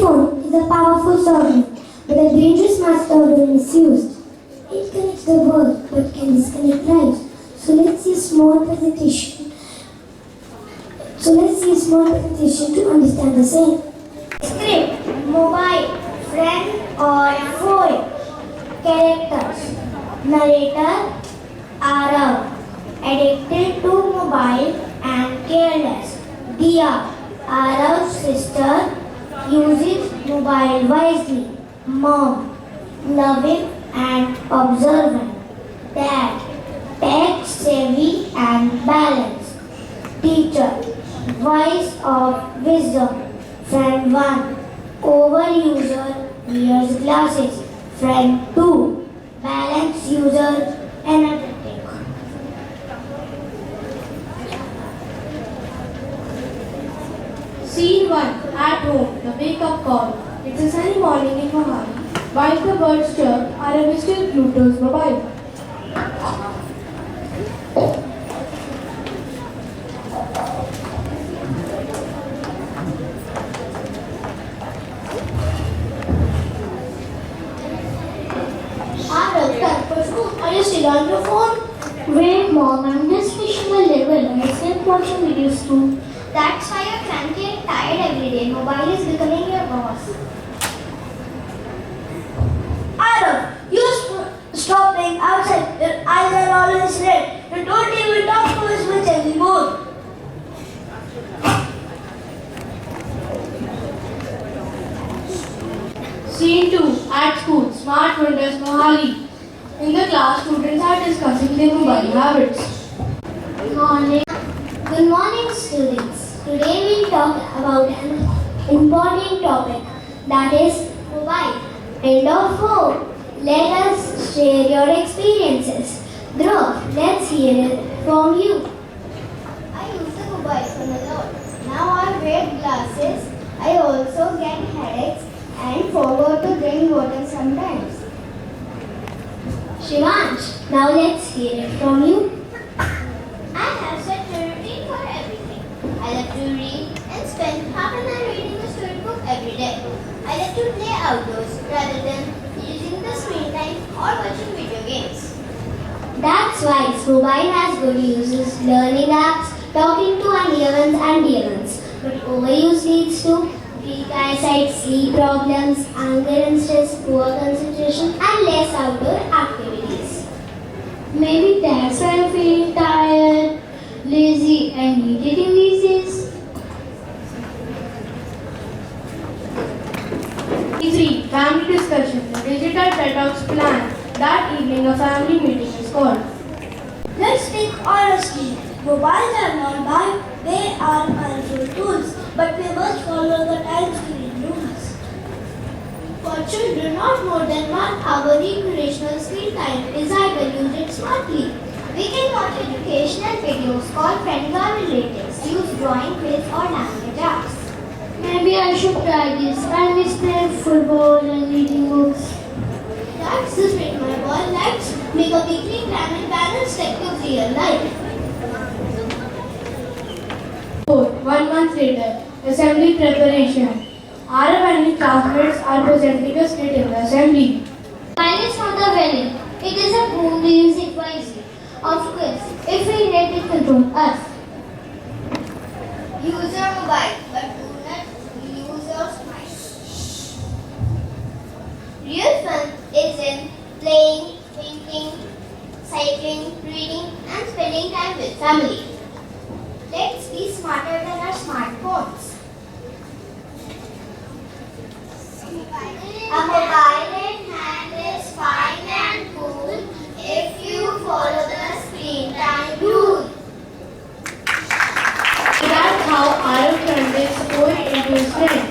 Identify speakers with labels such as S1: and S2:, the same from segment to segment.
S1: phone is a powerful servant, but a dangerous master when misused. It connects the world, but can disconnect lives. So let's see a small presentation. To understand the same. Script, mobile, friend or foe. Characters, narrator, Arav, addicted to mobile and careless. Dia, Arav's sister, uses mobile wisely. Mom, loving and observant. Dad, tech savvy and balanced. Teacher, voice of wisdom. Friend 1, overuser, wears glasses. Friend 2, balanced user, energetic.
S2: Scene 1. At home. The wake-up call. It's a sunny morning in Mohali. While the birds chirp, Arav is still glued to his mobile.
S1: Are you still on your phone? Wait, Mom, I'm just finishing a level. I still watching videos too. That's why you're cranky and tired every day. Mobile is becoming your boss. Adam, stop playing outside. Your eyes are always red. You don't even talk to us much anymore.
S2: Scene 2. At school. Smart Wonders Mohali. In the class, students are discussing their mobile habits.
S1: Good morning, students. Today we'll talk about an important topic, that is mobile. And of home. Let us share your experiences. Dhruv, let's hear it from you.
S3: I use the mobile phone a lot. Now I wear glasses. I also get headaches and forgot to drink water sometimes.
S1: Shivansh, now let's hear it from you.
S3: I have set a routine for everything. I love to read and spend half an hour reading a storybook every day. I love to play outdoors rather than using the screen time or watching video games.
S1: That's why mobile has good uses, learning apps, talking to our near ones and dear ones. But overuse leads to weak eyesight, sleep problems, anger and stress, poor concentration, and less outdoor activities. Maybe that's why I'm feeling tired, lazy, and irritating these days.
S2: 3. Family discussion. The digital detox plan. That evening a family meeting is called.
S1: Let's speak honestly. Mobiles are not bad, they are powerful tools, but we must follow the time screen rules. For children, not more than 1 hour recreational screen time is idle. Use it smartly.
S3: We can watch educational videos, call friends or relatives, use drawing quiz or language apps.
S1: Maybe I should try this. I miss playing football and reading books.
S3: That's the spirit, my boy. Let's make a weekly plan and balance tech with real life.
S2: 4. 1 month later. Assembly preparation. Arav and his classmates are presenting a skit in the assembly.
S1: Mine is not a villain. It is a boon to use it wisely. Of course, if we let it control us.
S3: Use your mobile, but do not use your smile. Real fun is in playing, thinking, cycling, reading, and spending time with family. Let's be smarter than our smartphones. A mobile in hand is fine and cool if you follow the screen time rule.
S2: That's how Arav turned his phone into his friend.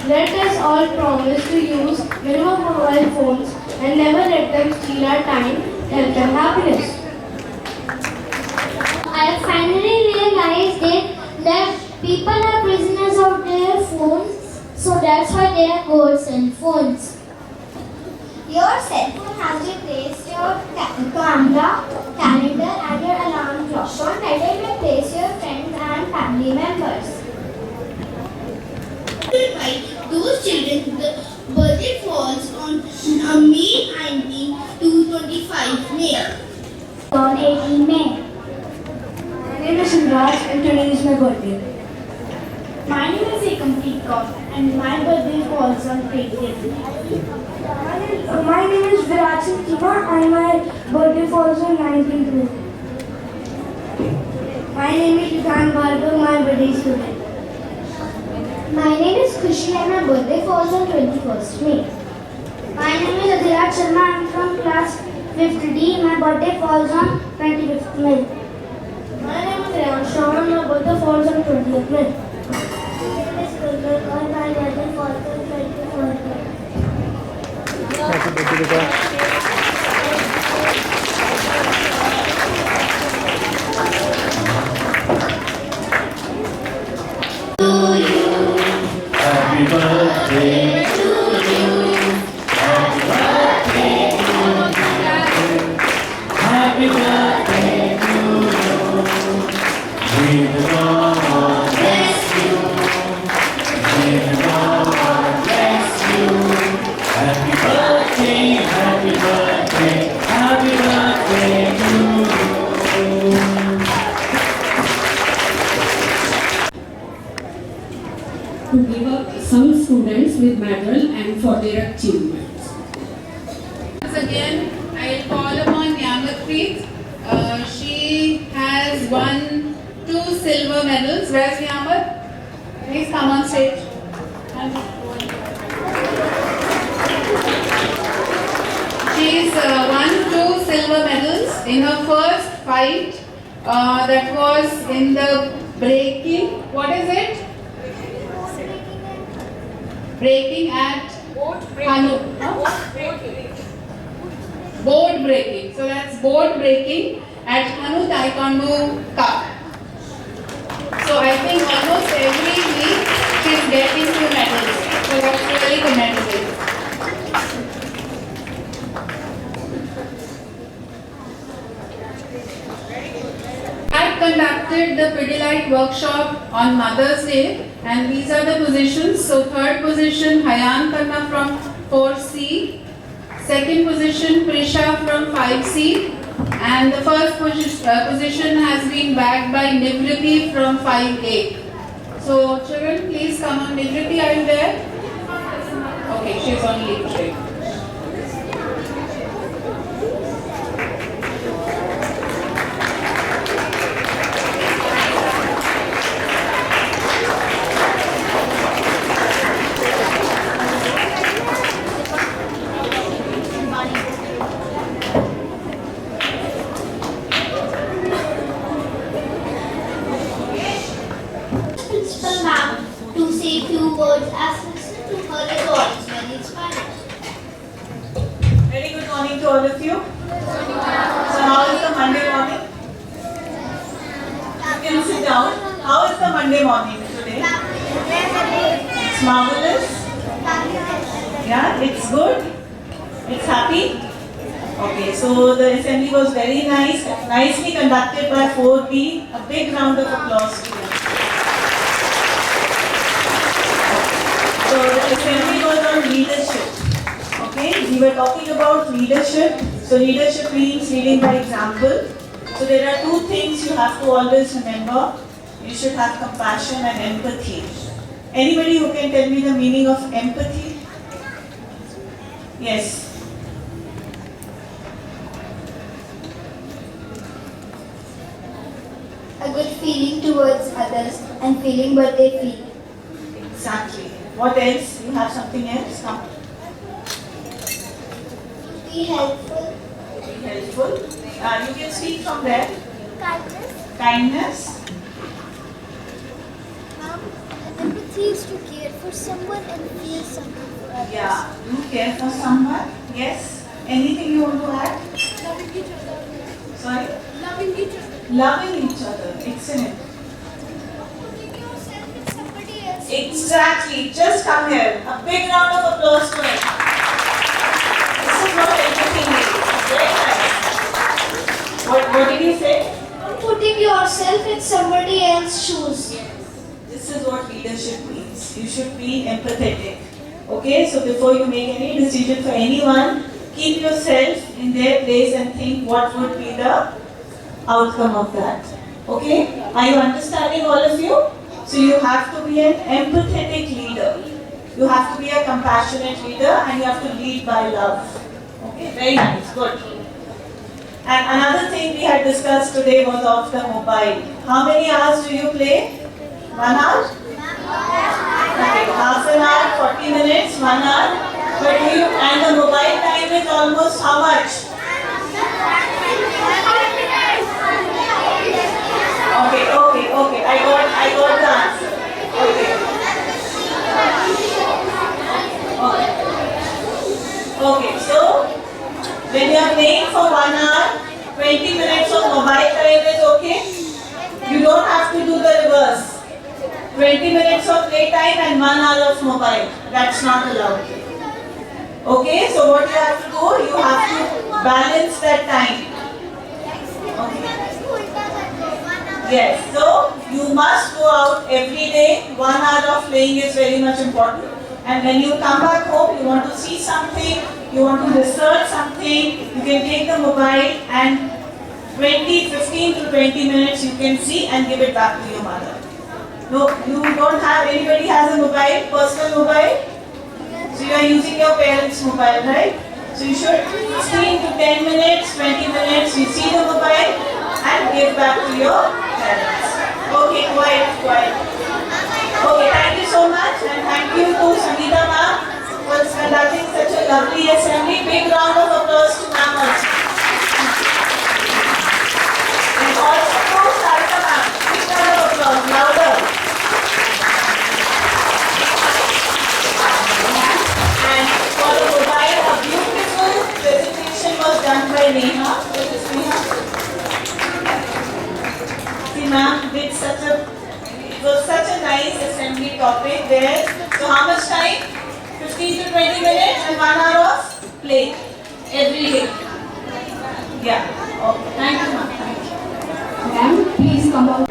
S2: Let us all promise to use minimum mobile phones and never let them steal our time, health and happiness.
S1: I finally realized that people are prisoners of their phones, so that's why they are gods and phones.
S3: Your cell phone has replaced your camera, calendar and your alarm clock. Don't let it replace your friends and family members.
S1: Those children On 18 May.
S2: My name is Raj and today is my birthday.
S1: My name is Ekampreet Kaur and my birthday falls on 20th.
S2: My name is Viraj Kima and my birthday falls on 19th May. My name is Yudhan Bhargav, my birthday is today.
S1: My name is Khushi and my birthday falls on 21st May.
S2: My name is Adhirat Sharma, I am from class 5th D. My birthday falls on 25th May. My name is Rayan Shravan, my birthday falls on 20th May.
S1: My name is Kulkar Kaur, my birthday falls on 24th May.
S4: Happy birthday, beta.
S5: Happy birthday to you. Happy birthday to you. Happy birthday to you. May the Lord bless you. May the Lord bless you. Happy birthday, happy birthday, happy birthday to you.
S6: To give up some students with medal and for their achievements.
S7: Once again, I'll call upon Yamatpreet. She has won 2 silver medals. Where's Yamat? Please come on stage. She's won 2 silver medals in her first fight. That was in the breaking. What is it? Breaking at Hanu. Board breaking. So that's board breaking at Hanu Taekwondo Cup. So I think almost every week she's getting 2 medals. So that's really commendable. I conducted the Pidilite workshop on Mother's Day, and these are the positions. So third position Hayan Khanna from 4C, second position Prisha from 5C, and the first position has been bagged by Nivriti from 5A. So children, please come on. Nivriti, are you there? Okay, she's on leave today.
S1: Principal ma'am to say few words as listened to her records very inspiring.
S8: Very good morning to all of you. So how is the Monday morning? You can sit down. How is the Monday morning today? It's marvelous. Yeah, it's good. It's happy. Okay, so the assembly was very nice, nicely conducted by 4B. A big round of applause to them. So the assembly was on leadership. Okay, we were talking about leadership. So leadership means leading by example. So there are 2 things you have to always remember. You should have compassion and empathy. Anybody who can tell me the meaning of empathy? Yes.
S1: A good feeling towards others and feeling what they feel.
S8: Exactly. What else? You have something else? Come.
S1: Be helpful.
S8: Be helpful. You can speak from there.
S1: Kindness.
S8: Kindness.
S1: Empathy is to care for someone and feel something for others.
S8: Yeah. You care for someone. Yes. Anything you want to add?
S1: Loving each other.
S8: Sorry?
S1: Loving each other.
S8: Loving each other. Excellent.
S1: Putting yourself in somebody else.
S8: Exactly. Just come here. A big round of applause for it. This is what empathy means. Very nice. What did you say?
S1: Putting yourself in somebody else's shoes.
S8: This is what leadership means. You should be empathetic. Okay, so before you make any decision for anyone, keep yourself in their place and think what would be the outcome of that. Okay? Are you understanding, all of you? So you have to be an empathetic leader. You have to be a compassionate leader and you have to lead by love. Okay? Very nice. Good. And another thing we had discussed today was of the mobile. How many hours do you play? 1 hour? Okay, half an hour, 40 minutes, 1 hour. But do you, and the mobile time is almost how much? Okay. I got the answer. Okay, so when you are playing for 1 hour, 20 minutes of mobile time is okay. You don't have to do the reverse. 20 minutes of playtime and 1 hour of mobile. That's not allowed. Okay, so what you have to do, you have to balance that time. Okay. Yes, so you must go out every day. 1 hour of playing is very much important. And when you come back home, you want to see something, you want to research something, you can take the mobile and 15 to 20 minutes you can see and give it back to your mother. No, you don't have, anybody has a mobile, personal mobile? So you are using your parents' mobile, right? So you should 15 to 10 minutes, 20 minutes, you see the mobile and give back to your parents. Okay, quiet. Okay, thank you so much and thank you to Sangeeta ma'am for conducting such a lovely assembly. Big round of applause to ma'am also. And also to Sarita ma'am. Big round of applause, louder. And for the mobile, a beautiful presentation was done by Neha. See ma'am did it was such a nice assembly topic there. So how much time? 15 to 20 minutes and 1 hour of play every day. Yeah. Okay. Thank you ma'am.
S6: Ma'am, please come out.